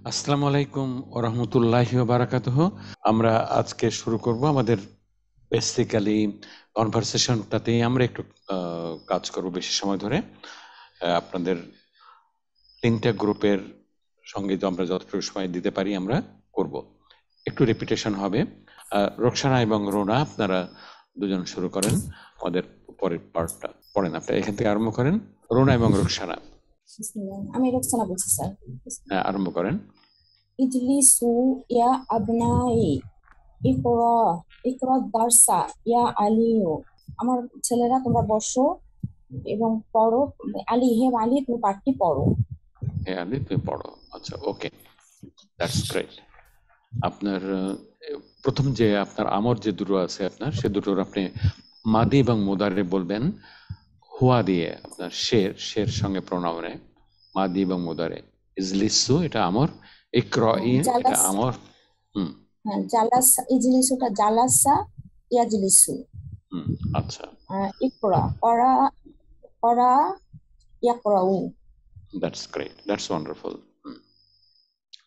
আসসালামু আলাইকুম ওয়া রাহমাতুল্লাহি ওয়া বারাকাতুহু। আমরা আজকে শুরু করব আমাদের বেসিক্যালি কনভারসেশনটাতেই আমরা একটু কাজ করব বেশি সময় ধরে। আপনাদের ৩টা গ্রুপের সঙ্গে তো আমরা যতটুকু সময় দিতে পারি আমরা করব। একটু রিপিটেশন হবে। রোকসানা এবং রোনা আপনারা দুজন শুরু করেন আমাদের পরের পার্টটা। পড়েন, আপনারা এখান থেকে আরম্ভ করেন। রোনা এবং রোকসানা আমি রোকসানা বলছি স্যার। আরম্ভ করেন। ইজলিসু ইয়া আবনাই ইকরা ইকরা দারসা ইয়া আলিও। আমার ছেলেরা তোমরা বসো এবং পড়ো। আলী, হে আলী, তুমি পাঠটি পড়ো। হ্যাঁ আলী, তুমি পড়ো। আচ্ছা, ওকে, দ্যাটস গ্রেট। আপনার প্রথম যে আপনার আমর যে দুটো আছে আপনার, সে দুটোর আপনি মাদি এবং মুদারে বলবেন হুয়া দিয়ে। আপনার শের সঙ্গে প্রণামনে মাদি এবং মুদারে। ইজলিসু এটা আমর, ইকরাই এটা আমর। জালাসা, ইজলিসুটা জালাসা ইয়াজলিসু। আচ্ছা, ইকরা করা করা ইয়াকরাউ। That's great, that's wonderful.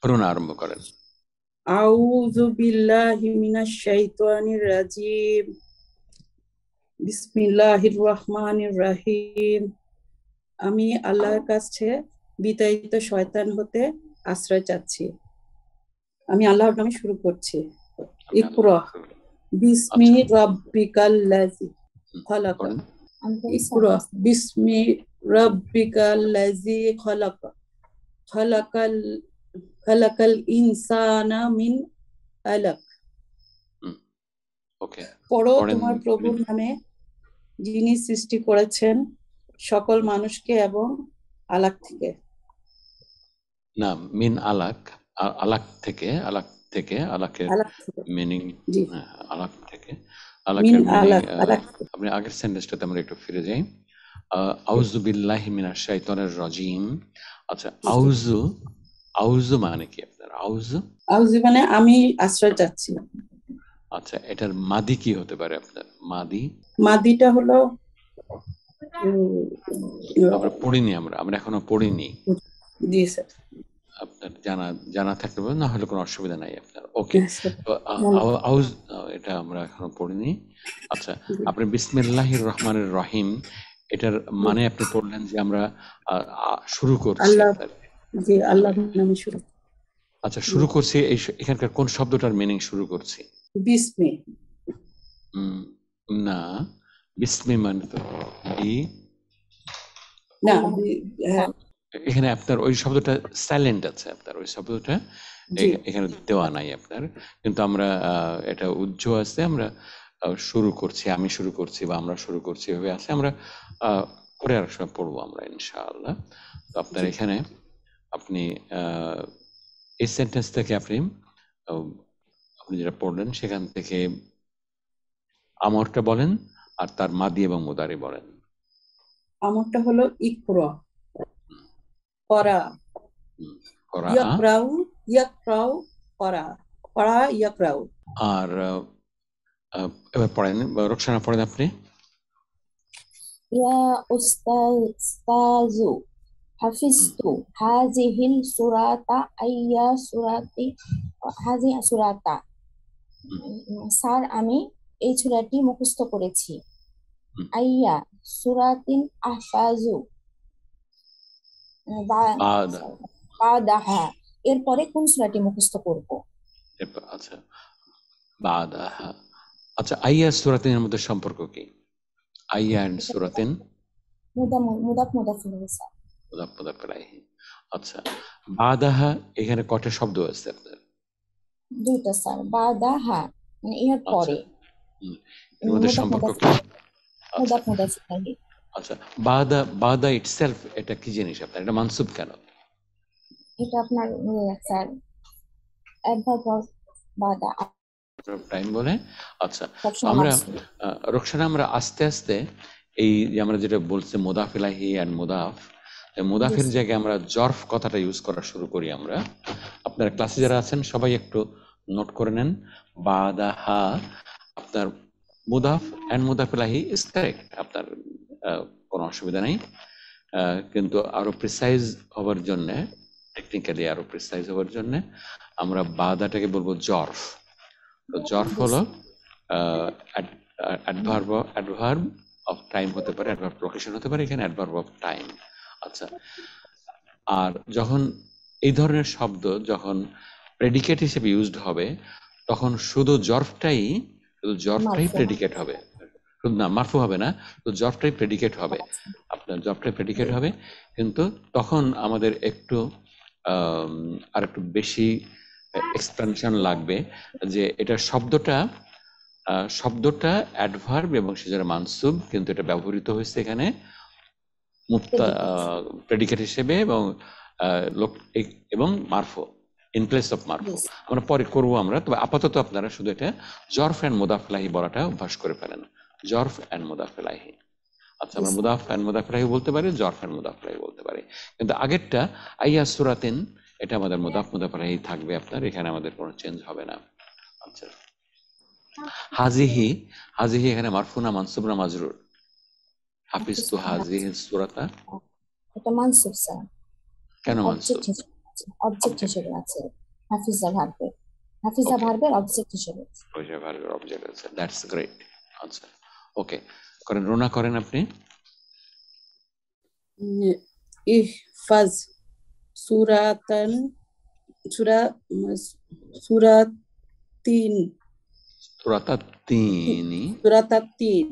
Runa আরম্ভ করেন। আউযু বিল্লাহি মিনাশ শাইতানির রাজিম। বিসমিল্লাহির রহমানির রহিম। আমি আল্লাহর কাছে বিতাড়িত শয়তান হতে আশ্রয় চাচ্ছি। আমি আল্লাহর নামে শুরু করছি। ইকরা বিসমি রাব্বিকাল্লাযী খলাক। ইকরা বিসমি রাব্বিকাল্লাযী খলাক। খালাকাল ইনসানা মিন আলাক। ওকে, পড়ো তোমার প্রভুর নামে, যিনি সৃষ্টি করেছেন সকল মানুষকে এবং আলাক থেকে। না, মিন আলাক, আলাক থেকে, আলাকের মিনিং আলাক থেকে। আলাকের মিনিং আপনি আগের সেন্টেন্সটাতে আমরা একটু ফিরে যাই। আউযু বিল্লাহি মিনাশ শাইতানির রাজিম। আচ্ছা, আউযু মানে কি আপনার? আউযু মানে আমি আশ্রয় চাচ্ছি। আচ্ছা, এটার মাদি কি হতে পারে আপনার? মাদিটা হলো আমরা পড়িনি, আমরা এখনো পড়িনি। জি স্যার। আপনার জানা থাকতে পারে, না হলে কোনো অসুবিধা নাই আপনার। ওকে, আউজ এটা আমরা এখনো পড়িনি। আচ্ছা, আপনি বিসমিল্লাহির রহমানির রহিম এটার মানে আপনি পড়লেন যে আমরা শুরু করছি। জি, আল্লাহর নামে শুরু। আচ্ছা, শুরু করছি, এখানকার কোন শব্দটার মিনিং শুরু করছি? বিসমি। না, বিসমি মানে তো না, এখানে আপনার ওই শব্দটা সাইলেন্ট আছে, আপনার ওই শব্দটা এখানে দেওয়া নাই আপনার। কিন্তু আমরা এটা উজ্জ্ব আছে, আমরা শুরু করছি, আমি শুরু করছি বা আমরা শুরু করছি এভাবে আছে। আমরা পরে আর সময় পড়বো আমরা ইনশাআল্লাহ। তো আপনার এখানে আপনি এই সেন্টেন্স থেকে আপনি যেটা পড়লেন সেখান থেকে আমরটা বলেন আর তার মাদি এবং মুদারি বলেন। আমরটা হলো ইকরা, পড়া। ইয়াকরাউ, ইয়াকরাউ, পড়া, পড়া, ইয়াকরাউ। আর এবার পড়েন, রোকসানা পড়েন আপনি। ইয়া উস্তাযু হাফিজতু হাযিহিল সূরাতা আইয়া সূরাতি হাযিহি সূরাতা। স্যার, আমি এই সূরাটি মুখস্থ করেছি। আইয়া সূরাতিন আহফাজু বাদাহা। এরপরে কোন সূরাটি মুখস্থ করব? আচ্ছা, বাদাহা। আচ্ছা, আইয়া সূরাতিনের মধ্যে সম্পর্ক কি? আইয়া এন্ড সূরাতিন মুদাফ ইলাইহি। মুদাফ ইলাইহি। আচ্ছা, বাদাহা এখানে কয়টা শব্দ আছে আপনার? দুইটা স্যার। বাদাহা মানে এর পরে। এর মধ্যে সম্পর্ক কি? মুদাফ ইলাইহি। আচ্ছা, বাদা ইটসেলফ এটা কি জিনিস আপনার? এটা মানসুব কেন? এটা আপনার স্যার অ্যাডভার্ব বাদা টাইম বলে। আচ্ছা, আমরা রোকসানা আমরা আস্তে আস্তে এই যে আমরা যেটা বলছি মুদাফ ইলাইহি এন্ড মুদাফের জায়গায় আমরা জরফ কথাটা ইউজ করা শুরু করি আমরা। আপনার ক্লাসে যারা আছেন সবাই একটু নোট করে নেন। বাদাহা আপনার মুদাফ এন্ড মুদাফ ইলাইহি ইজ কারেক্ট, আপনার কোনো অসুবিধা নেই। কিন্তু আরো প্রিসাইজ হবার জন্য টেকনিক্যালি আরো প্রিসাইজ হওয়ার জন্য আমরা বাদাটাকে বলবো জর্ফ। তো জর্ফ হলো অ্যাডভার্ব অফ টাইম হতে পারে, অ্যাডভার্ব লোকেশন হতে পারে, এখানে অ্যাডভার্ব অফ টাইম। আচ্ছা, আর যখন এই ধরনের শব্দ যখন প্রেডিকেট হিসেবে ইউজড হবে তখন শুধু জর্ফটাই মারফু। প্রেডিকেট হবে, শুধু না মারফু হবে না, তো জর্ফটাই প্রেডিকেট হবে, আপনার জর্ফটাই প্রেডিকেট হবে। কিন্তু তখন আমাদের একটু আর একটু বেশি এক্সপ্যানশন লাগবে যে এটা শব্দটা অ্যাডভার্ব এবং সেজন্য মানসুব, কিন্তু এটা ব্যবহৃত হয়েছে এখানে প্রেডিকেট হিসেবে এবং মারফু, ইন প্লেস অফ মারফু। Yes. আমরা পরে করবো আমরা, তবে আপাতত আপনারা শুধু এটা জর্ফ অ্যান্ড মুদাফ ইলাইহি বলাটা অভ্যাস করে ফেলেন, জর্ফ অ্যান্ড মুদাফ ইলাইহি। আচ্ছা, আমরা Yes. মুদাফ অ্যান্ড মুদাফ ইলাইহি বলতে পারি, জর্ফ অ্যান্ড মুদাফ ইলাইহি বলতে পারি, কিন্তু আগেরটা আইয়া সূরাতিন এটা আমাদের মুদাফ ইলাইহি থাকবে আপনার, এখানে আমাদের কোনো চেঞ্জ হবে না। আচ্ছা, হাজিহি এখানে মারফু না মানসুব না মাজরুর? হাফিজ তু হাজিহি সূরাতা, এটা মানসুব স্যার, কেন মানসুব? অবজেক্ট হিসেবে আছে হাফিজা ভার্বের, হাফিজা Okay. ভার্বের অবজেক্ট হিসেবে আছে। ওইটা ভার্বের অবজেক্ট আছে, দ্যাটস গ্রেট। আচ্ছা, ওকে, করেন, রোনা করেন আপনি। ইহফাজ সুরাতান সুরাতিন সূরাতা তিনি, সুরাতাতিন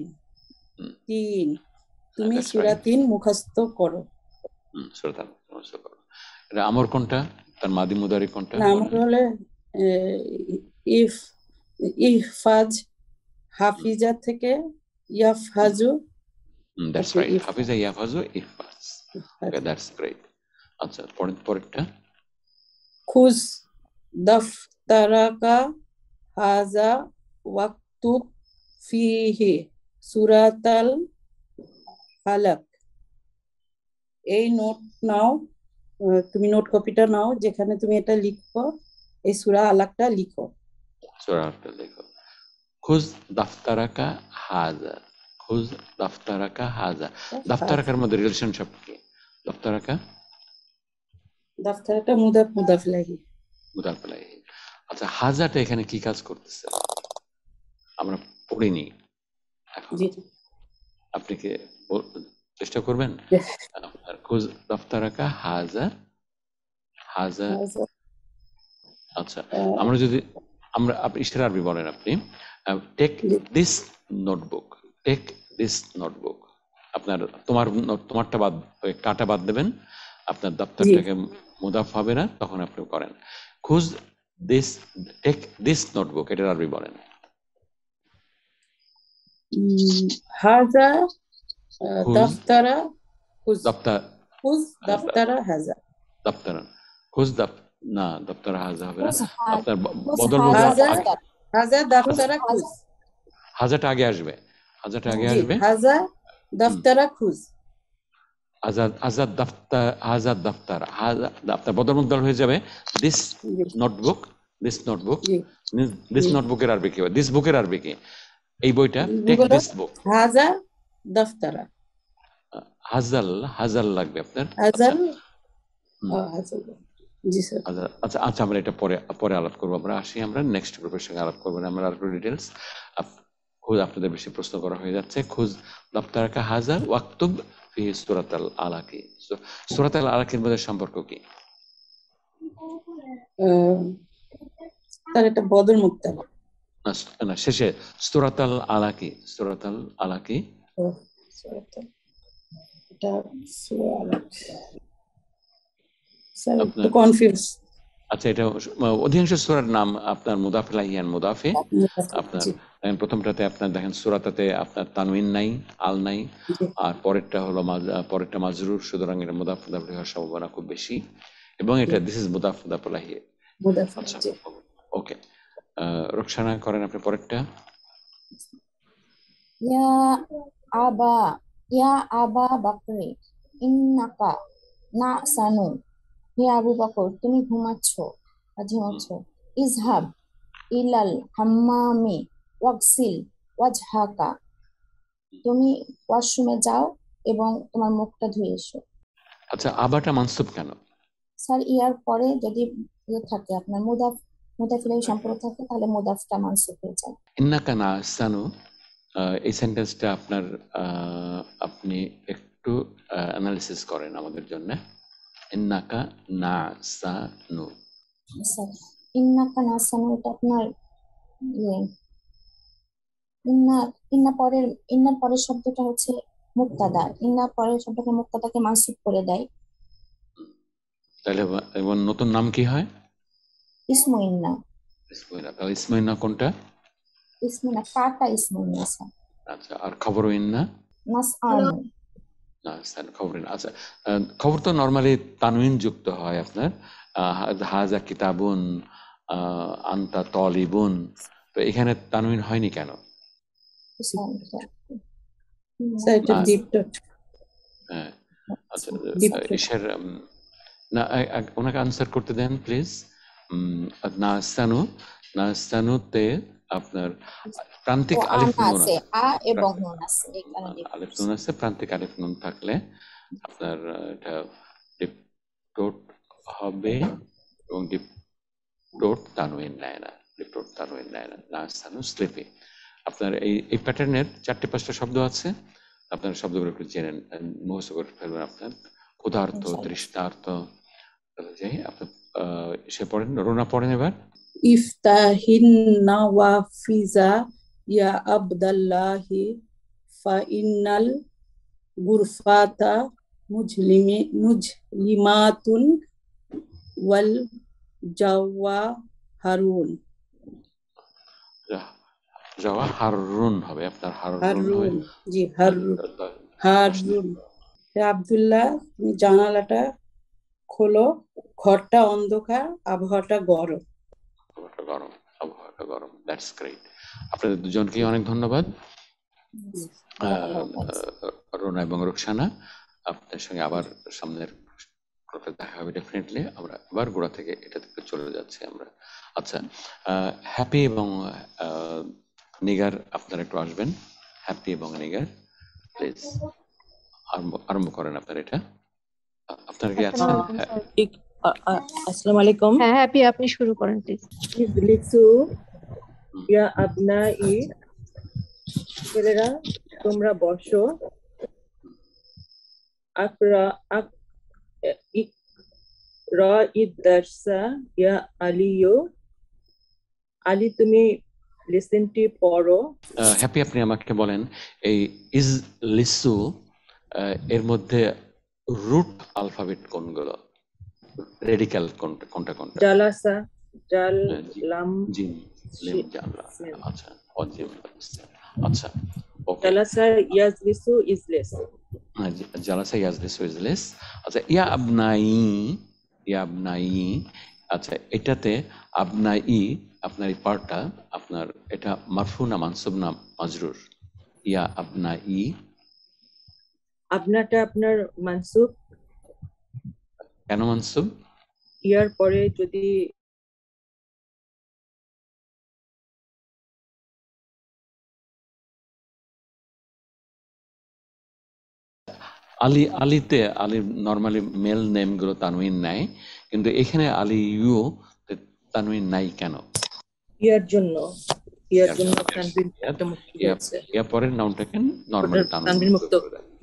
হুম, তিন, তুমি that's right. সুরাতিন মুখস্থ করো। সূরাতা মুখস্থ করো। এটা আমর কোনটা, তার মাদি মুদারি কোনটা? নাম হলে ইফ ইহফাজ, হাফিজা থেকে ইয়াফহাজু, দ্যাটস Okay, রাইট, if- হাফিজা ইয়াফাজু ইহফাজ। Okay, that's great. আচ্ছা, পরেরটা। খুজ দফতারাকা হাজা ওয়াক্তুব ফিহি সুরাতাল হালাক। এই নোট নাও, তুমি নোট কপিটা নাও, যেখানে তুমি এটা লিখো, এই সূরা আলাকটা লিখো। সূরাটা দেখো, খুজ দাফতারাকা হাজা, খুজ দাফতারাকা হাজা। দাফতারাকার মধ্যে রিলেশনশিপ কি? দাফতারাকা দফতরটা মুদাফ ইলাইহি। মুদাফ ইলাইহি। আচ্ছা, হাজাটা এখানে কি কাজ করতেছে আমরা পড়িনি এখন, জি, আপনি কি চেষ্টা করবেন? Yes. আপনার খুজ দাফতারাকা হাজা, হাজা। হাজা, আচ্ছা, আমরা যদি আপনি ইশারা আরবি বলেন, আপনি take this notebook, take this notebook. আপনার তোমারটা বাদ, ওই কাটা বাদ দেবেন, আপনার দপ্তরটাকে মুদাফ হবে না, তখন আপনি করেন খুজ দিস, টেক দিস নোটবুক, এটার আরবি বলেন। হাজা খুজ দফতারা, খুজ দপ্তর, খুজ দফতারা হাজা। দপ্তর খুজ না, দপ্তর হাজা হবে না, আপনার খুজ বদল হাজা মুদাফ দফতার। হাজা দফতারা খুজ, হাজাটা আগে আসবে, হাজাটা আগে জি, আসবে। হাজা দফতারা খুজ, আজাদ দফতর, আজাদ দফতর, দফতর বদল মুদাল হয়ে যাবে দিস নোটবুক, দিস নোটবুক। জি, দিস নোটবুকের আরবি কি? দিস বুকের আরবি কি? এই বইটা, টেক বলো। This book. হাজা দফতারা, হাজাল লাগবে আপনার। হাজাল, হুম। হাজাল, জি স্যার। আচ্ছা, আমরা এটা পরে আলাপ করবো। আমরা আসি, আমরা নেক্সট গ্রুপের সঙ্গে আলাপ করবো, আমরা আরো ডিটেলস। খুঁজ, আপনাদের বেশি প্রশ্ন করা হয়ে যাচ্ছে। খুঁজ দফতারাকা হাজা ওয়াক্তুব ফি সূরাতাল আলাকি। সূরাতাল আলাকির মধ্যে সম্পর্ক কি? তার এটা বদল মুক্তাল, না, শেষে সূরাতাল আলাকি, সূরাতাল আলাকি। এটা সূরা আলাক। স্যার একটু আপনার কনফিউজ। আচ্ছা, এটা অধিকাংশ সূরার নাম আপনার মুদাফ ইলাইহি আর মুদাফে। আপনার প্রথমটাতে আপনার দেখেন সূরাটাতে আপনার তানউইন নাই, আল নাই, আর পরেরটা হলো পরেরটা মাজরুর, সুতরাং এটা মুদাফ ইলাইহি হওয়ার সম্ভাবনা খুব বেশি, এবং এটা দিস ইজ মুদাফ ইলাইহি। আচ্ছা, ওকে, রুকসানা করেন আপনি পরেরটা। ইয়া আবা বাকরি ইন্নাকা নাসানু, হে আবু বকর তুমি ঘুমাচ্ছ। ইজহাব ইলাল হাম্মামি ওয়াগসিল ওয়াজহাকা, তুমি ওয়াশরুমে যাও এবং তোমার মুখটা ধুয়ে এসো। আচ্ছা, আবাটা মানসুব কেন? স্যার ইয়ার পরে যদি ইয়ে থাকে আপনার মুদাফিলের সম্পর্ক থাকে তাহলে মুদাফটা মানসুব হয়ে যায়। ইন্নাকা না সানু, এই সেন্টেন্সটা আপনার আপনি একটু অ্যানালিসিস করেন আমাদের জন্য। ইন্নাকা না সানু, স্যার ইন্নাকা নাসানু এটা আপনার ইয়ে ইন্না ইন্নার পরের শব্দটা হচ্ছে মুক্তাদা, ইন্নার পরের শব্দটা মুক্তাদাকে মানসুব করে দেয়। তাহলে এবং নতুন নাম কি হয়? ইসমু ইন্না। ইসমুইনা। তাহলে ইসমুইনা কোনটা? ইসমুনা কাটা ইসমু ইন্না স্যার। আচ্ছা, আর খবর ইন্না? নাসআনু। না স্যার, খবর ইন্না। আচ্ছা, খবর তো নর্মালি তানউইন যুক্ত হয় আপনার। হাজা কিতাবুন, আনতা তলিবুন, তো এখানে তানউইন হয়নি কেন? স্যার এটা না, ডিপ ডট। হ্যাঁ, আচ্ছা, ডিপ ডট। এসের না, ওনাকে আনসার করতে দেন প্লিজ। নাস্তানু, নাস্তানুতে আপনার প্রান্তিক ও আলিফ আনা নুন আছে, আছে, আ এবং নুন আছে, এই কারণে ডিপ আলিফ করছি। নুন আছে, প্রান্তিক আলিফ নুন থাকলে আপনার এটা ডিপ টোট হবে, এবং ডিপ টোট তানউইন নেয় না, ডিপ টোট তানউইন নেয় না। নাস্তানু স্লিপি। আপনার এই প্যাটার্নের 4-5টা শব্দ আছে, আপনার শব্দগুলো একটু জেনে মুখস্থ করে ফেলবেন। আপনার ক্ষুধার্ত, ইনশাআল্লাহ। তৃষ্ণার্ত, যাই আপনি সে পড়েন, রোনা পড়েন এবার। ইফতাহিন নাওয়াফিজা ইয়া আবদাল্লাহি ফা ইন্নাল গুরফাতা মুজলিমাতুন ওয়াল জাওয়াহারুন। যাওয়া হারুন হবে, আপনার হারুন হবে। হারুন, জি হারুন। আব্দুল্লাহ তুমি জানালাটা খোলো, ঘরটা অন্ধকার, আবহাওয়াটা গরম। আবহাওয়াটা গরম, আবহাওয়াটা গরম। That's great. আপনাদের দুজনকেই অনেক ধন্যবাদ, রোনা এবং রুকসানা। আপনার সঙ্গে আবার সামনের দেখা হবে ডেফিনেটলি। আমরা আবার গোড়া থেকে এটা থেকে চলে যাচ্ছি আমরা। আচ্ছা, হ্যাপি এবং নিগার আপনারা একটু আসবেন। হ্যাপি এবং নিগার প্লিজ আরম্ভ করেন আপনার এটা। আপনারা কি আছেন? আসসালামু আলাইকুম। হ্যাঁ, হ্যাপি আপনি শুরু করেন প্লিজ। ইজলিসু ইয়া আবনাই, ছেলেরা তোমরা বসো। আকরা ইকরা ইদ-দারসা ইয়া আলিয়ু, আলী তুমি লেসনটি পড়ো। হ্যাপি, আপনি আমাকে বলেন এই ইজ লিসু এর মধ্যে রুট আলফাবেট কোনগুলো, রেডিক্যাল কোনটা কোনটা? জালাসা, জাল, লাম, জিম, লিম, জামলা। আচ্ছা, অজিম। আচ্ছা, ওকে। জালাসা ইয়াজলিসু ইজলিস। জালাসা ইয়াজলিসু ইজলিস। আচ্ছা, ইয়া আবনাই, ইয়া আবনাই। আচ্ছা, এটাতে আবনাই, আপনার এই পার্টটা আপনার এটা মারফু না মানসুব না মাজরুর? ইয়া আবনাই, আপনারটা আপনার মানসুব। কেন মানসুব? ইয়ার পরে যদি আলী, আলীতে আলী নর্মালি মেল নেম গুলো তানউইন নেয়, কিন্তু এখানে আলী ইউ তানউইন নাই কেন? ইয়ার জন্য তানবির একটা মুক্ত হয়েছে। ইয়া পরের নাউনটাকে নরমালি তানবির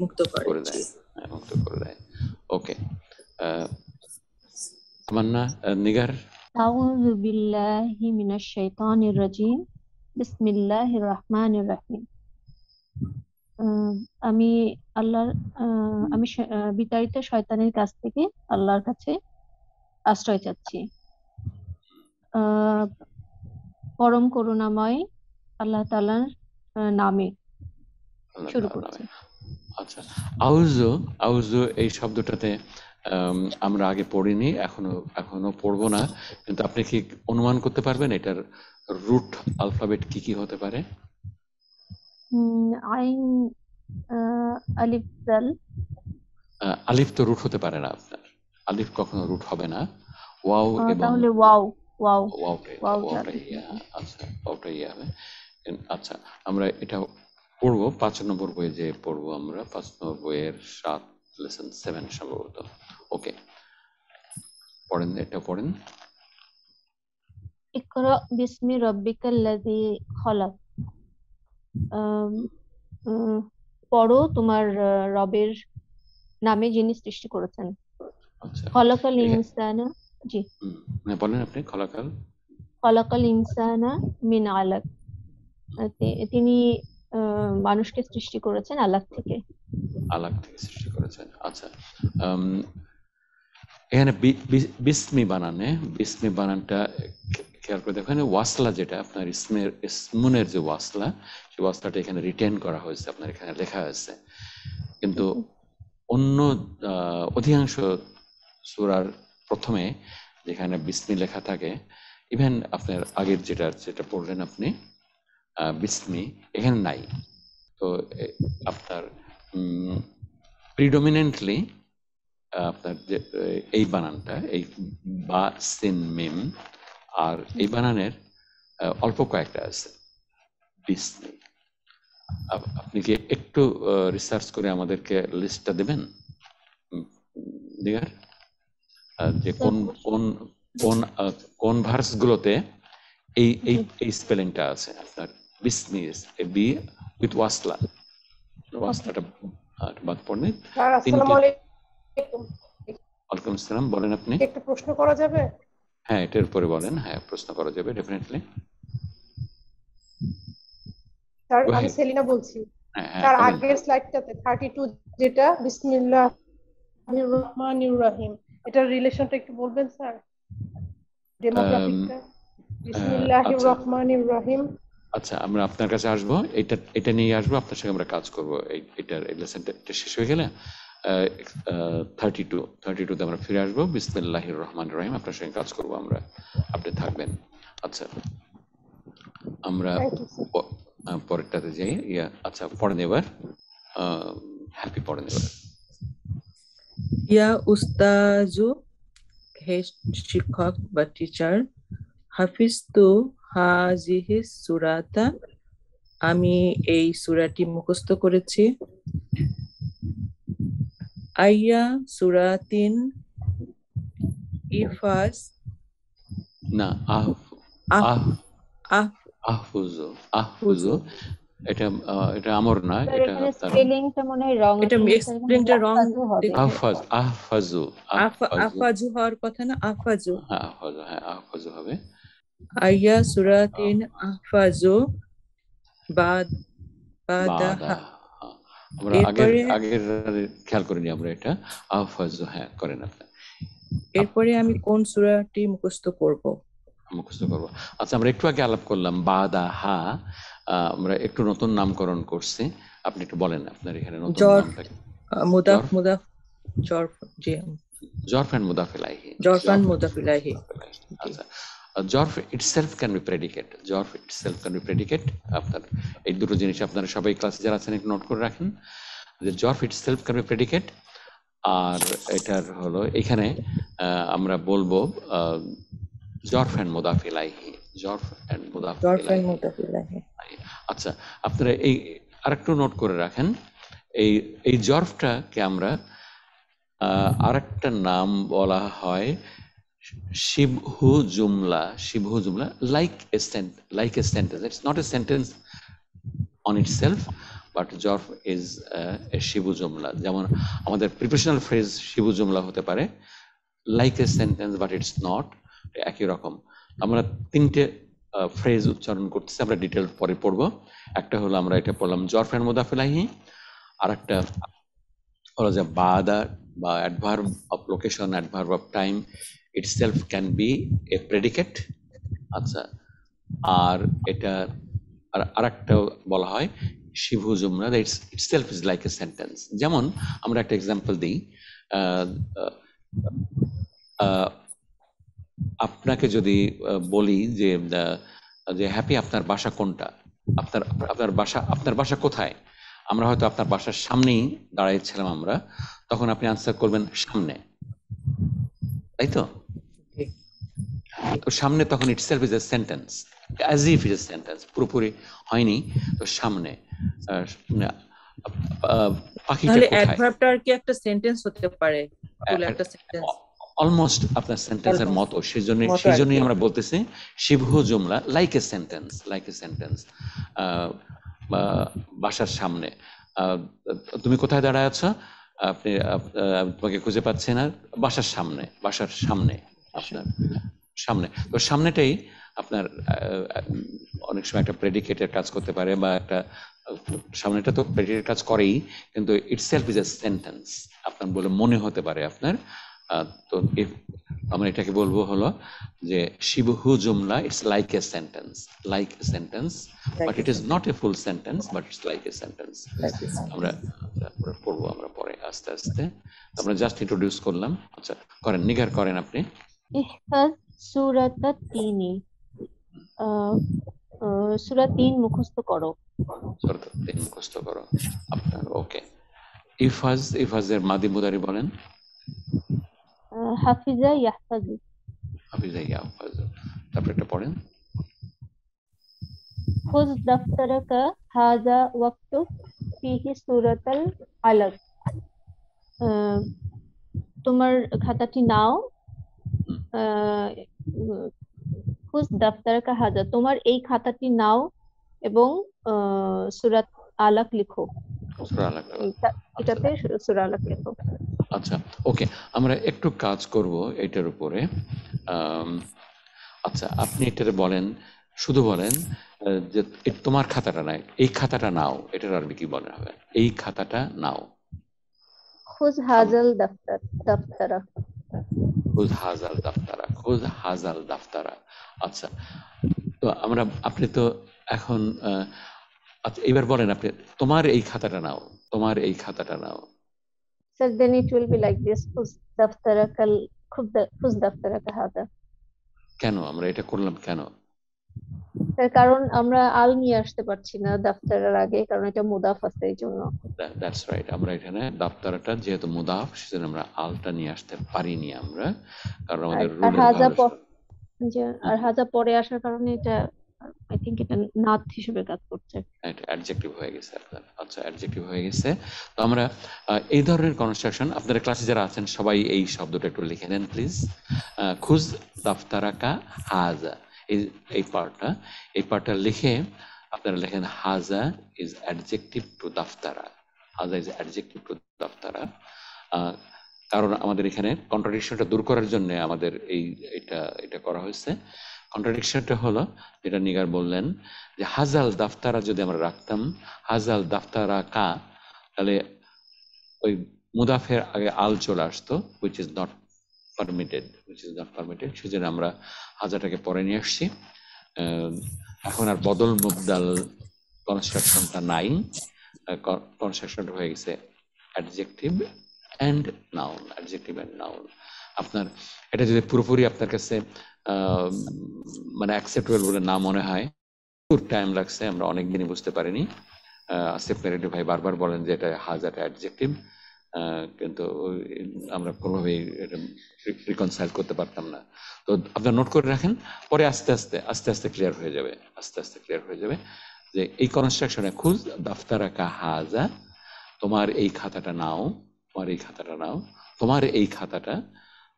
মুক্ত করে দেয়, মুক্ত করে দেয়। ওকে, তামান্না, নিগার। আউযু বিল্লাহি মিনাশ শাইতানির রাজিম। বিসমিল্লাহির রহমানির রহিম। আমি আল্লাহর বিতাড়িত শয়তানের কাছ থেকে আল্লাহর কাছে আশ্রয় চাচ্ছি। পরম করুণাময় আল্লাহ তাআলার নামে শুরু করছি। আচ্ছা, আউযু, আউযু এই শব্দটাতে আমরা আগে পড়িনি, এখনো পড়বো না, কিন্তু আপনি কি অনুমান করতে পারবেন এটার রুট আলফাবেট কি কি হতে পারে? আইন, আলিফ, দাল। আলিফ তো রুট হতে পারে না আপনার, আলিফ কখনো রুট হবে না। ওয়াও এবং তাহলে ওয়াওটা ইয়া। আচ্ছা, ওয়াওটা ইয়া হবে। আচ্ছা, আমরা এটা পড়বো 5 নম্বর বইয়ে যে পড়বো আমরা, 5 নম্বর বইয়ের 7 লেসন 7 সম্ভবত। ওকে, পড়েন, এটা পড়েন। ইকরা বিসমি রাব্বিকাল্লাযী খলাক। আম, পড়ো তোমার রবের নামে যিনি সৃষ্টি করেছেন। আচ্ছা, খলাকাল ইনসানা, জি, বলেন আপনি। খলাকাল খলাকাল ইনসানা মিন আলাক। তিনি মানুষকে সৃষ্টি করেছেন আলাক থেকে। আলাক থেকে সৃষ্টি করেছেন। আচ্ছা, এখানে বিসমি বানানটা খেয়াল করে দেখেন, ওয়াসলা যেটা আপনার ইসমুনের যে ওয়াসলা, সেই ওয়াসলাটা এখানে রিটেন করা হয়েছে, আপনার এখানে লেখা হয়েছে। কিন্তু অন্য অধিকাংশ সূরার প্রথমে যেখানে বিসমি লেখা থাকে, ইভেন আপনার আগের যেটা পড়লেন আপনি বিসমি, এখানে নাই। তো আপনার প্রিডমিনেন্টলি আপনার যে এই বানানটা, এই বা সিন মিম, আর এই বানানের অল্প কয়েকটা আছে বিসমি। আপনি কি একটু রিসার্চ করে আমাদেরকে লিস্টটা দেবেন দিগার, যে কোন কোন কোন কোন ভার্স গুলোতে এই এই এই স্পেলিংটা আছে আপনার বিসমি, বি উইথ ওয়াসলাটা বাদ পড়লে। আসসালামু আলাইকুম। ওয়ালাইকুম আসসালাম, বলেন আপনি। একটা প্রশ্ন করা যাবে? হ্যাঁ, এটার উপরে বলেন। হ্যাঁ, প্রশ্ন করা যাবে ডেফিনেটলি। স্যার, আমি সেলিনা বলছি। স্যার, আগের স্লাইডটাতে 32 যেটা বিসমিল্লাহির রহমানির রহিম, এটার রিলেশনটা একটু বলবেন স্যার? ডেমোগ্রাফিকটা বিসমিল্লাহির রহমানির রহিম। আচ্ছা, আমরা আপনার কাছে আসবো, এটা নিয়ে আসবো, আপনার সঙ্গে আমরা কাজ করবো। এটার লেসনটা শেষ হয়ে গেলে 32তে আমরা ফিরে আসবো। বিসমিল্লাহির রহমানির রহিম আপনার সঙ্গে কাজ করবো আমরা, আপনি থাকবেন। আচ্ছা, আমরা পরেরটাতে যাই। আচ্ছা, পড়েন এবার। হ্যাপি, পড়েন এবার। ইয়া উস্তাজু, হে শিক্ষক বা টিচার, হাফিজতু হাজিহি সূরাতা, আমি এই সূরাটি মুখস্থ করেছি। আইয়া সূরাতিন ইফাস, না, আহফুজু, এটা আমর না, এটা স্পেলিংটা মনে হয় রং, এটা স্পেলিংটা রং। আহফাজু আফাজু হওয়ার কথা না, আফাজু। হ্যাঁ, আহফাজু হবে। আইয়া সূরাতিন আহফাজু বাদাহা। আমরা আগের খেয়াল করিনি আমরা এটা। আহফাজু, হ্যাঁ করেন আপনি। এরপরে আমি কোন সূরাটি মুখস্থ করব? আচ্ছা, আমরা একটু আগে আলাপ করলাম বাদাহা, আমরা একটু নতুন নামকরণ করছি। আপনি একটু বলেন আপনার এখানে নতুন নামটা কি? মুদাফ জরফ, জি, জরফ এন্ড মুদাফ ইলাইহি। আচ্ছা, জরফ ইটসেলফ ক্যান বি প্রেডিকেট। আপনার এই দুটো জিনিস আপনারা সবাই ক্লাসে যারা আছেন একটু নোট করে রাখেন, যে জরফ ইটসেলফ ক্যান বি প্রেডিকেট। আর এটার হলো এখানে আমরা বলবো জরফ এন্ড মুদাফ ইলাইহি। আচ্ছা, আপনারা এই আরেকটু নোট করে রাখেন, এই জরফটাকে আমরা আরেকটা নাম বলা হয় শিবহু জুমলা, like a sentence. It's not a sentence on itself, but জরফ ইজ এ শিবু জুমলা। যেমন আমাদের প্রিপোজিশনাল ফ্রেজ শিবু জুমলা হতে পারে, like a sentence but it's not. একই রকম আমরা তিনটে ফ্রেজ উচ্চারণ করতেছি, আমরা ডিটেল পরে পড়বো। একটা হলো আমরা এটা পড়লাম জরফ এন্ড মুদাফ ইলাইহি, আর একটা হলো যে বাদা বা adverb of location, adverb of time itself can be a predicate। আচ্ছা, আর এটা আরেকটা বলা হয় শিবহু জুমলা, itself is like a sentence। যেমন আমরা একটা এক্সাম্পল দিই, আপনাকে যদি বলি যে হ্যাপি আপনার বাসা কোনটা, আপনার বাসা কোথায়, আমরা হয়তো আপনার বাসার সামনেই দাঁড়াইছিলাম আমরা, তখন আপনি আনসার করবেন সামনে, তাই তো? তো সামনে তখন itself is a sentence, as if it is a sentence, পুরোপুরি হয়নি তো সামনে। পাখিটা তাহলে কোথায়, অ্যাডভার্বটা কি একটা সেন্টেন্স হতে পারে? একটা সেন্টেন্স অলমোস্ট আপনার সেন্টেন্সের মতো, সেজন্যই আমরা বলতেছি শিবহু জুমলা লাইক এ সেন্টেন্স। বাসার সামনে, তুমি কোথায় দাঁড়ায় আছো, আপনি তোমাকে খুঁজে পাচ্ছি না, বাসার সামনে আপনার সামনে। তো সামনেটাই আপনার অনেক সময় একটা প্রেডিকেটের কাজ করতে পারে, বা একটা সামনেটা তো প্রেডিকেটের কাজ করেই, কিন্তু ইটসেলফ ইজ এ সেন্টেন্স আপনার বলে মনে হতে পারে আপনার। তো আমরা এটাকে বলবো হলো যে শিবহু জুমলা it's like a sentence, but it is not a full sentence, but it's like a sentence. আমরা পড়বো আমরা পরে আস্তে আস্তে, আমরা জাস্ট ইন্ট্রোডিউস করলাম। আচ্ছা করেন, নিগার করেন আপনি। ইহফাজ সূরাতাত তিনি, সূরা ৩ মুখস্থ করো। সূরাতাত তিন মুখস্থ করো আপনার। ওকে, ইফাজের মাদি মুদারি বলেন। হাফিজা ইয়াহফাজু। তারপরে এটা পড়েন। খুজ দাফতারাকা হাযা ওয়াক্তুব ফিহি সূরাতাল আলাক। তোমার খাতাটি নাও। খুজ দাফতারাকা হাযা, তোমার এই খাতাটি নাও এবং সূরা আলাক লিখো। এটাতে সূরা আলাক লিখো। আচ্ছা ওকে, আমরা একটু কাজ করব এটার উপরে। আচ্ছা আপনি এটাতে বলেন, শুধু বলেন যে তোমার খাতাটা নাই, এই খাতাটা নাও, এটার আরবি কি বলা হবে? এই খাতাটা নাও। খুজ হাজাল দাফতারা। খুজ হাজাল দাফতারা। আচ্ছা, তো আপনি তো এখন আচ্ছা এবার বলেন আপনি, তোমার এই খাতাটা নাও। So then it will be like this. খুজ দাফতারাকা হাদা। কেন আমরা এটা করলাম কেন? তার কারণ আমরা আল নিয়ে আসতে পারছি না দাফতারের আগে, কারণ এটা মুদাফ আছে এই জন্য। দ্যাটস রাইট, আমরা এখানে দাফতারটা যেহেতু মুদাফ সেজন্য আমরা আলটা নিয়ে আসতে পারিনি আমরা, কারণ আমাদের আর হাজা পরে আসার কারণে এটা আই থিংক এটা নাত হিসেবে কাজ করছে। এটা অ্যাডজেক্টিভ হয়ে গেছে আপনার। আচ্ছা অ্যাডজেক্টিভ হয়ে গেছে। তো আমরা এই ধরনের কনস্ট্রাকশন, আপনারা ক্লাসে যারা আছেন সবাই এই শব্দটা একটু লিখে নেন প্লিজ। খুজ দাফতারাকা হাজা, এই পার্টটা লিখে আপনারা লেখেন হাজা ইজ অ্যাডজেক্টিভ টু দাফতারা। কারণ আমাদের এখানে কন্ট্রাডিকশনটা দূর করার জন্য আমাদের এটা করা হয়েছে। কন্ট্রাডিকশনটা হলো যেটা নিগার বললেন যে হাজাল দাফতারা যদি আমরা রাখতাম হাজাল দাফতারা কা, তাহলে ওই মুদাফের আগে আল চলে আসতো, which is not permitted, সেজন্য আমরা হাজাটাকে পরে নিয়ে আসছি। এখন আর বদল মুবদাল কনস্ট্রাকশনটা নাই, কনস্ট্রাকশনটা হয়ে গেছে অ্যাডজেক্টিভ অ্যান্ড নাউন। আপনার এটা যদি পুরোপুরি আপনার কাছে মানে অ্যাকসেপ্টেবল বলে না মনে হয়, খুব টাইম লাগছে, আমরা অনেকদিনই বুঝতে পারিনি। আসিফ মেরেডি ভাই বারবার বলেন যে এটা হাজাটা অ্যাডজেক্টিভ, কিন্তু আমরা কোনোভাবেই এটা রিকনসাইল করতে পারতাম না। তো আপনারা নোট করে রাখেন, পরে আস্তে আস্তে ক্লিয়ার হয়ে যাবে যে এই কনস্ট্রাকশনে খুজ দাফতারাকা হাজা, তোমার এই খাতাটা নাও, তোমার এই খাতাটা।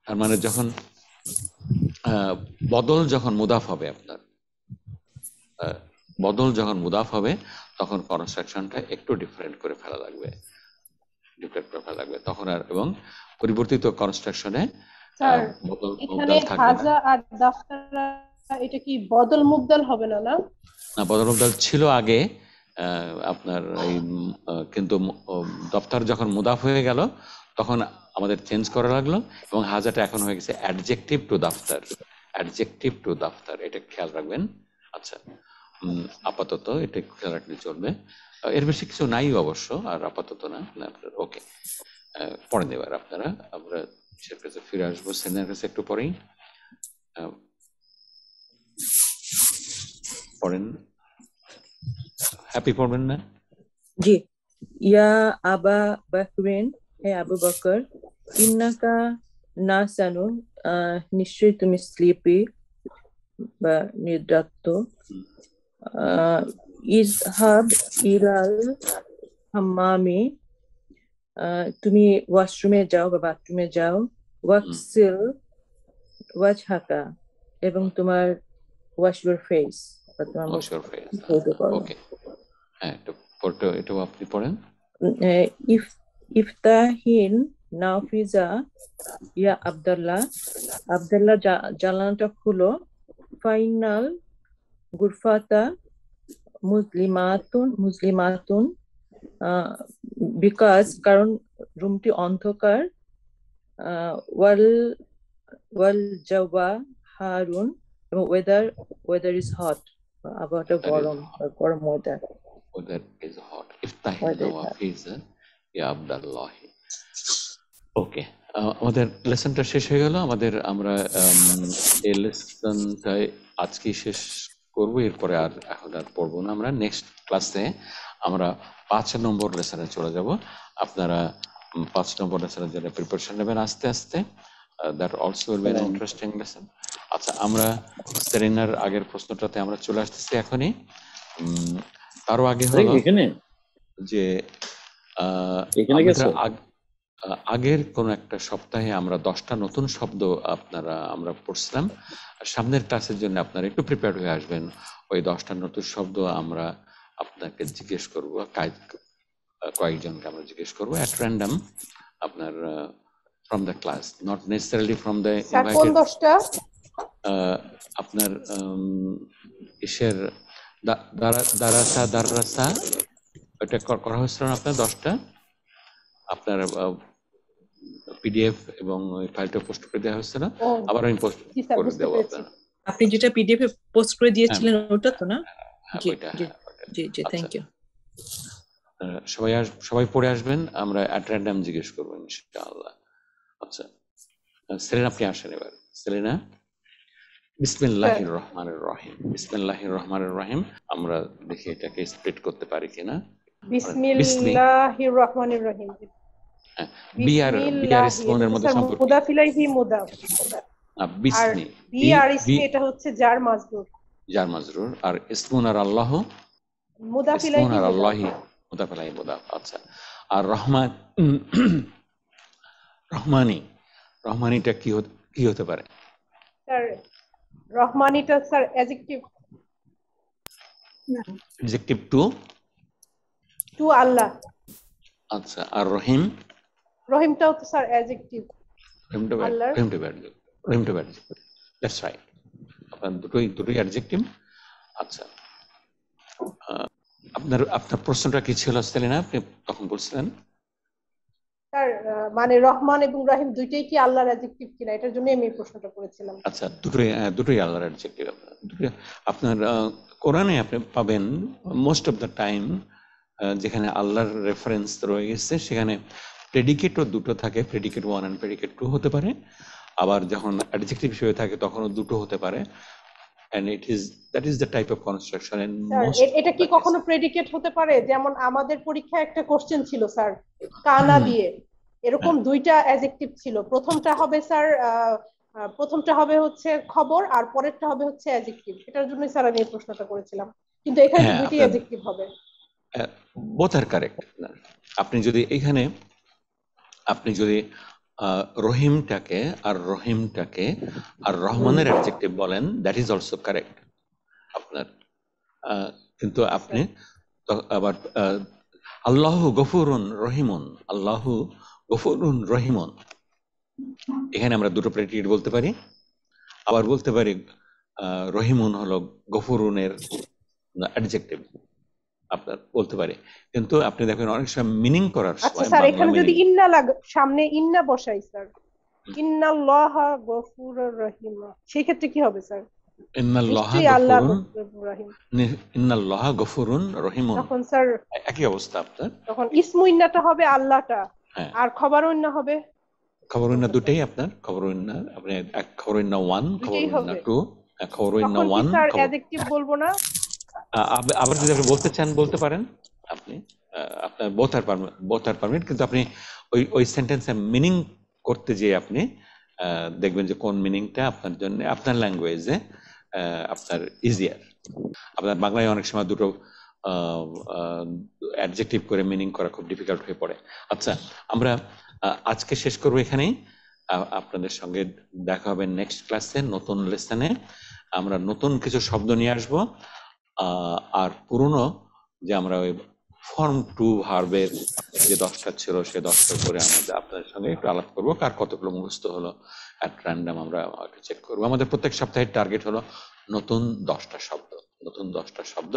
তার মানে যখন বদল যখন মুদাফ হবে আপনার, তখন কনস্ট্রাকশনটা একটু ডিফারেন্ট করে ফেলা লাগবে তখন। আর এবং পরিবর্তিত কনস্ট্রাকশনে বদল মুবদাল থাকবে না। হাজা আর দাফতারা এটা কি বদল মুবদাল হবে না? না, বদল মুবদাল ছিল আগে আপনার এই, কিন্তু দফতর যখন মুদাফ হয়ে গেল তখন আমাদের চেঞ্জ করা লাগলো, এবং হাজাটা এখন হয়ে গেছে অ্যাডজেক্টিভ টু দাফতার। এটা খেয়াল রাখবেন। আচ্ছা আপাতত এটা খেয়াল রাখলে চলবে, এর বেশি কিছু নাই অবশ্য, আর আপাতত না আপনার। ওকে, পড়েন এবার আপনারা, আমরা সে কাছে ফিরে আসবো। সেনের কাছে একটু পরেই পড়েন, হ্যাপি পড়বেন না? জি। ইয়া আবা বকরিন, হে আবু বকর, ইন্নাকা নাসানু, নিশ্চয়ই তুমি স্লিপি বা নিদ্রাত্ত। ইজহাব ইলাল হাম্মামি, তুমি ওয়াশরুমে যাও বা বাথরুমে যাও। ওয়াকসিল ওয়াজহাকা, এবং তোমার ওয়াশ ইউর ফেস, তোমার মুখ ওয়াশ ইউর ফেস। ধৌত করো। ওকে, হ্যাঁ, এটাও আপনি পড়েন। ইফ ইফতাহিন নাফিজা ইয়া আব্দুল্লাহ, আব্দুল্লাহ জানালাটা খুলো। ফাইনাল গুরফাতা মুসলিমাতুন, বিকজ কারণ রুমটি অন্ধকার। ওয়াল ওয়াল জাওয়া হারুন, এবং ওয়েদার ইজ হট, আবহাওয়াটা গরম ওয়েদার। Weather is hot. ইফতাহিন নাওয়াফিজা ইয়া আব্দুল্লাহ। ওকে, আমাদের লেসনটা শেষ হয়ে গেল। আমরা এই লেসনটা আজকে শেষ করব, এরপরে এখন আর পড়বো না। আমরা নেক্সট ক্লাসে আমরা 5 নম্বর লেসনে চলে যাব। আপনারা 5 নম্বর লেসনের জন্য প্রিপারেশন নেবেন আস্তে আস্তে। That also will be an interesting lesson. আচ্ছা, আমরা সেরেনার আগের প্রশ্নটাতে আমরা চলে আসতেছি এখনই। তারও আগে হলো যে আগের কোন একটা সপ্তাহে আমরা 10টা নতুন শব্দ আমরা পড়ছিলাম। সামনের ক্লাসের জন্য আপনারা একটু প্রিপেয়ার হয়ে আসবেন। ওই 10টা নতুন শব্দ আমরা আপনাকে জিজ্ঞেস করব, কয়েকজনকে আমরা জিজ্ঞেস করবো at random, আপনার from the class, not necessarily from the invited। আপনার ইসের দারাসা এটা করা হয়েছিল না আপনার 10টা। আপনার পিডিএফ এবং ওই ফাইলটা পোস্ট করে দেওয়া হয়েছে না? আবার আমি পোস্ট করে দেবো আপনার। আপনি যেটা পিডিএফ এ পোস্ট করে দিয়েছিলেন ওটা তো না? জি জি, থ্যাংক ইউ। সবাই পড়ে আসবেন, আমরা at random জিজ্ঞেস করবো ইনশাআল্লাহ। আচ্ছা, সেলিনা আপনি আসেন এবার। সেলিনা, বিসমিল্লাহির রহমানির রহিম। বিসমিল্লাহির রহমানির রহিম, আমরা দেখি এটাকে স্প্লিট করতে পারি কিনা। বিসমিল্লাহির রহমানির রহিম। বিআর ইসমনের মধ্যে সম্পর্ক। মুদাফ ইলাইহি মুদাফ। বিসমি, বিআর ইসমি এটা হচ্ছে জার মাজরুর। জার মাজরুর। আর ইসমুন আর আল্লাহ মুদাফ ইলাইহি ইসমুন আর আল্লাহি মুদাফ ইলাইহি মুদাফ। আচ্ছা, আর রহমানিটা কি হতে পারে স্যার? রহমানিটা sir adjective. Adjective to Allah. আচ্ছা, আর রহিমটাও তো স্যার অ্যাডজেক্টিভ। রহিমটা দ্যাটস রাইট। আপনার দুটোই অ্যাডজেক্টিভ। আচ্ছা, আপনার প্রশ্নটা কি ছিল সেলিনা? আপনি তখন বলছিলেন স্যার মানে রহমান এবং রহিম দুইটাই কি আল্লাহর অ্যাডজেক্টিভ কিনা, এটার জন্য আমি এই প্রশ্নটা করেছিলাম। আচ্ছা, দুটোই আল্লাহর অ্যাডজেক্টিভ। আপনার কোরআনে আপনি পাবেন মোস্ট অফ দ্য টাইম যেখানে আল্লাহর রেফারেন্স রয়ে গেছে সেখানে প্রেডিকেটও দুটো থাকে, প্রেডিকেট 1 এন্ড প্রেডিকেট 2 হতে পারে। আবার যখন অ্যাডজেক্টিভ হিসেবে থাকে তখনও দুটো হতে পারে। and that is the type of construction and এটা কি কখনো প্রেডিকেট হতে পারে? যেমন আমাদের পরীক্ষায় একটা কোশ্চেন ছিল স্যার, কানা দিয়ে এরকম দুইটা অ্যাডজেক্টিভ ছিল। প্রথমটা হবে স্যার, প্রথমটা হবে হচ্ছে খবর আর পরেরটা হবে হচ্ছে অ্যাডজেক্টিভ। এটার জন্যই স্যার আমি এই প্রশ্নটা করেছিলাম, কিন্তু এখানে দুইটি অ্যাডজেক্টিভ হবে। both are correct। আপনি যদি রহিমটাকে আর রহমানের অ্যাডজেক্টিভ বলেন, দ্যাট ইজ অলসো কারেক্ট আপনার। কিন্তু আপনি আবার আল্লাহু গফুরুন রহিমুন, এখানে আমরা দুটো প্রেডিকেট বলতে পারি। আবার বলতে পারি রহিমুন হলো গফুরুনের অ্যাডজেক্টিভ, আপনার বলতে পারে। কিন্তু আপনি দেখেন অনেক সময় মিনিং করার সময় আচ্ছা স্যার, এখানে যদি ইন্না সামনে ইন্না বসাই স্যার, ইন্নাল্লাহা গফুরুর রহিম, সেই ক্ষেত্রে কি হবে স্যার? ইন্নাল্লাহা গফুরুন রহিমুন, তখন স্যার একই অবস্থা আপনার। তখন ইসমু ইন্নাটা হবে আল্লাহটা, আর খবর ইন্না হবে। খবর ইন্না দুটেই আপনার, খবর ইন্না আপনি খবর ইন্না 1, খবর ইন্না 2, খবর ইন্না 1 স্যার অ্যাডজেক্টিভ বলবো না। আবার যদি আপনি বলতে চান বলতে পারেন, আপনি আপনার বোথ আর পারমিট। কিন্তু আপনি ওই সেন্টেন্সের মিনিং করতে যেয়ে আপনি দেখবেন যে কোন মিনিংটা আপনার জন্য, আপনার ল্যাঙ্গুয়েজে আপনার ইজিয়ার। আপনার বাংলায় অনেক সময় দুটো অ্যাডজেক্টিভ করে মিনিং করা খুব ডিফিকাল্ট হয়ে পড়ে। আচ্ছা, আমরা আজকে শেষ করবো এখানেই। আপনাদের সঙ্গে দেখা হবে নেক্সট ক্লাসে, নতুন লেসনে। আমরা নতুন কিছু শব্দ নিয়ে আসবো, আর পুরনো যে আমরা ওই ফর্ম টু ভার্বের যে 10টা ছিল সে 10টার উপরে আমাদের আপনাদের সঙ্গে একটু আলাপ করবো, কার কতগুলো মুখস্থ হলো অ্যাট র্যান্ডম আমরা চেক করবো। আমাদের প্রত্যেক সপ্তাহের টার্গেট হলো নতুন 10টা শব্দ, নতুন 10টা শব্দ।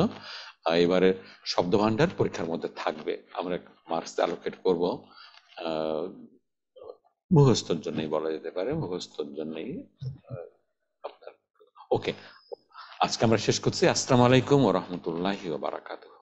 এবারে শব্দ ভান্ডার পরীক্ষার মধ্যে থাকবে, আমরা মার্কস অ্যালোকেট করবো মুখস্থর জন্যই বলা যেতে পারে, মুখস্থর জন্যই আপনার। ওকে, আজকে আমরা শেষ করছি। আসসালামু আলাইকুম ওয়া রাহমাতুল্লাহি ওয়া বারাকাতুহু।